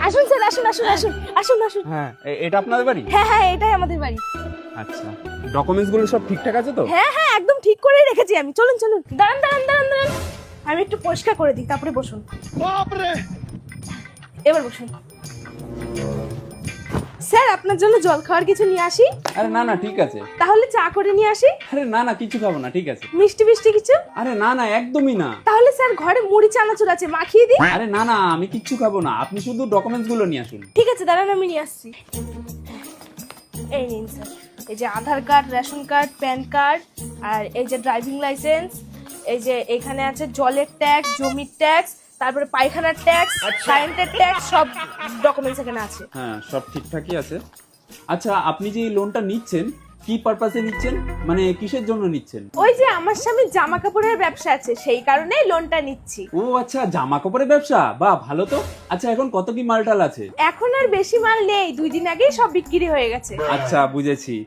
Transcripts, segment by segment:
আসুন স্যার, আসুন আসুন আসুন আসুন আসুন। হ্যাঁ, এটা আপনাদের বাড়ি? হ্যাঁ হ্যাঁ, এটাই আমাদের বাড়ি। আচ্ছা, ডকুমেন্টস গুলো সব ঠিকঠাক আছে তো? হ্যাঁ হ্যাঁ, একদম ঠিক করে রেখেছি আমি। চলুন চলুন, দাঁড়ান দাঁড়ান দাঁড়ান দাঁড়ান, আমি একটু পরিষ্কার করে দিই, তারপরে বসুন। এবার বসুন। স্যার, আপনার জন্য জল খাওয়ার কিছু নিয়ে আসি? আরে না না, ঠিক আছে। তাহলে চা করে নিয়ে আসি? আরে না না, কিছু খাবো না, ঠিক আছে। মিষ্টি মিষ্টি কিছু? আরে না না, একদমই না। তাহলে স্যার, ঘরে মুড়ি চানাচুর আছে, মাখিয়ে দিই? আরে না না, আমি কিচ্ছু খাবো না, আপনি শুধু ডকুমেন্টস গুলো নিয়ে আসুন। ঠিক আছে, দাঁড়ান, আমি নিয়ে আসছি। এই নিন স্যার, এই যে Aadhaar card, ration card, PAN card, আর এই যে ড্রাইভিং লাইসেন্স, এই যে এখানে আছে জলের ট্যাক্স, জমির ট্যাক্স, তারপরে পায়খানার ট্যাক্স, কারেন্টের ট্যাক্স, সব ডকুমেন্টস এখানে আছে। হ্যাঁ, সব ঠিকঠাকই আছে। আচ্ছা, আপনি যে এই লোনটা নিচ্ছেন, কি পারপাসে নিচ্ছেন, মানে কিসের জন্য নিচ্ছেন? ওই যে আমার স্বামীর জামা কাপড়ের ব্যবসা আছে, সেই কারণেই লোনটা নিচ্ছি। ও আচ্ছা, জামা কাপড়ের ব্যবসা, বাহ ভালো তো। আচ্ছা, এখন কত কি মালটাল আছে? এখন আর বেশি মাল নেই, 2 দিন আগেই সব বিক্রি হয়ে গেছে। আচ্ছা, বুঝেছি।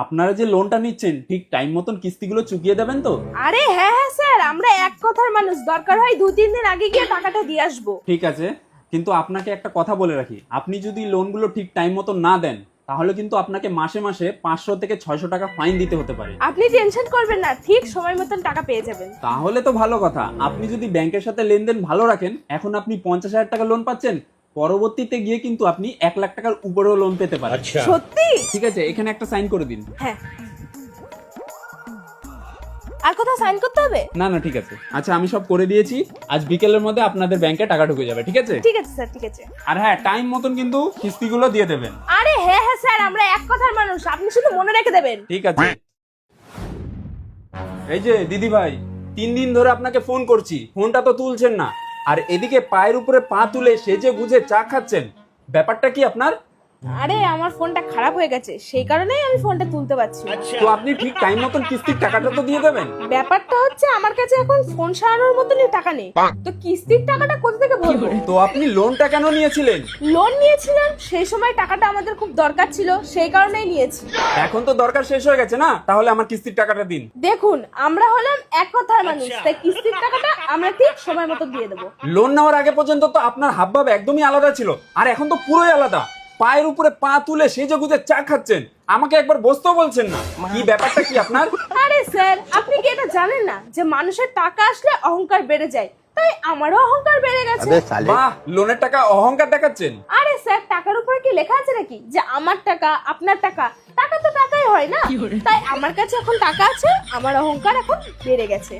আপনারা যে লোনটা নিচ্ছেন, ঠিক টাইম মতন কিস্তিগুলো চুকিয়ে দেবেন তো? আরে হ্যাঁ হ্যাঁ স্যার, আমরা এক কথার মানুষ, দরকার হয় 2-3 দিন আগে গিয়ে টাকাটা দিয়ে আসবো। ঠিক আছে, কিন্তু আপনাকে একটা কথা বলে রাখি, আপনি যদি লোনগুলো ঠিক টাইম মতো না দেন, তাহলে কিন্তু আপনাকে মাসে মাসে 500 থেকে 600 টাকা ফাইন দিতে হতে পারে। আপনি টেনশন করবেন না, ঠিক সময় মতন টাকা পেয়ে যাবেন। তাহলে তো ভালো কথা। আপনি যদি ব্যাংকের সাথে লেনদেন ভালো রাখেন, এখন আপনি 50,000 টাকা লোন পাচ্ছেন, পরবর্তীতে গিয়ে কিন্তু আপনি 1 লাখ টাকার উপরেও লোন পেতে পারেন। সত্যি? ঠিক আছে, এখানে একটা সাইন করে দিন। হ্যাঁ। আর কোথাও সাইন করতে হবে? না না, ঠিক আছে। আচ্ছা, আমি সব করে দিয়েছি। আজ বিকেলের মধ্যে আপনাদের ব্যাংকে টাকা ঢুকে যাবে, ঠিক আছে? ঠিক আছে স্যার, ঠিক আছে। আর হ্যাঁ, টাইম মতন কিন্তু কিস্তিগুলো দিয়ে দেবেন। আরে হ্যাঁ হ্যাঁ স্যার, আমরা এক কথার মানুষ, আপনি শুধু মনে রেখে দেবেন। ঠিক আছে। এই যে দিদি ভাই, 3 দিন ধরে আপনাকে ফোন করছি, ফোনটা তো তুলছেন না। আর এদিকে পায়ের উপরে পা তুলে সেজে গুজে চা খাচ্ছেন, ব্যাপারটা কি আপনার? আরে আমার ফোনটা খারাপ হয়ে গেছে, সেই কারণেই আমি ফোনটা তুলতে পারছি না। তো আপনি ঠিক টাইম মতন কিস্তির টাকাটা তো দিয়ে দেবেন। ব্যাপারটা হচ্ছে, আমার কাছে এখন ফোন সারানোর মতনই টাকা নেই, তো কিস্তির টাকাটা কোথা থেকে ভরবো? তো আপনি লোনটা কেন নিয়েছিলেন? লোন নিয়েছিলাম, সেই সময় টাকাটা আমাদের খুব দরকার ছিল, সেই কারণেই নিয়েছি। এখন তো দরকার শেষ হয়ে গেছে না, তাহলে আমার কিস্তির টাকাটা দিন। দেখুন, আমরা হলাম এক কথার মানুষ, তাই কিস্তির টাকাটা আমরা ঠিক সময় মতো দিয়ে দেবো। লোন নেওয়ার আগে পর্যন্ত তো আপনার হাবভাব একদমই আলাদা ছিল, আর এখন তো পুরোই আলাদা। পায়ের উপরে পা তুলে সেজে গুজে চা খাচ্ছেন, আমাকে একবার বসতেও বলছেন না। কি ব্যাপারটা কি আপনার? আরে স্যার, আপনি কি এটা জানেন না যে মানুষের টাকা আসলে অহংকার বেড়ে যায়? তাই আমারও অহংকার বেড়ে গেছে। বাহ, লোনের টাকা অহংকার দেখাচ্ছেন। আরে স্যার, টাকার উপরে কি লেখা আছে নাকি যে আমার টাকা আপনার টাকা? টাকা তো টাকাই হয় না, তাই আমার কাছে এখন টাকা আছে, আমার অহংকার এখন বেড়ে গেছে।